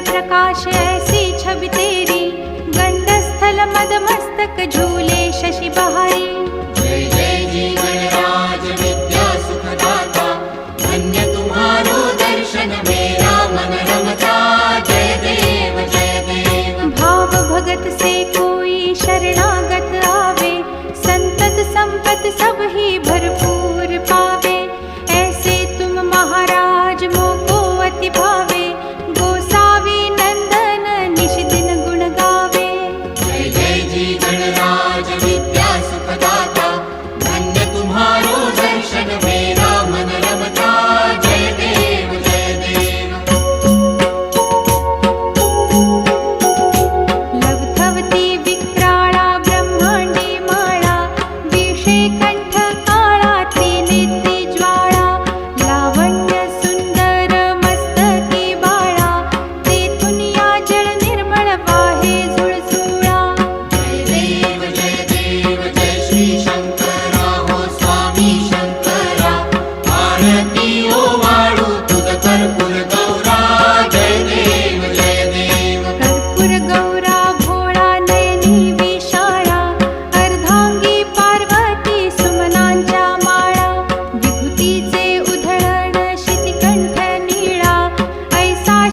प्रकाश ऐसी छवि तेरी, गंडस्थल मद मस्तक झूले शशि बहारी। जय जय जी गणराज विद्या सुखदाता, धन्य तुम्हारो दर्शन में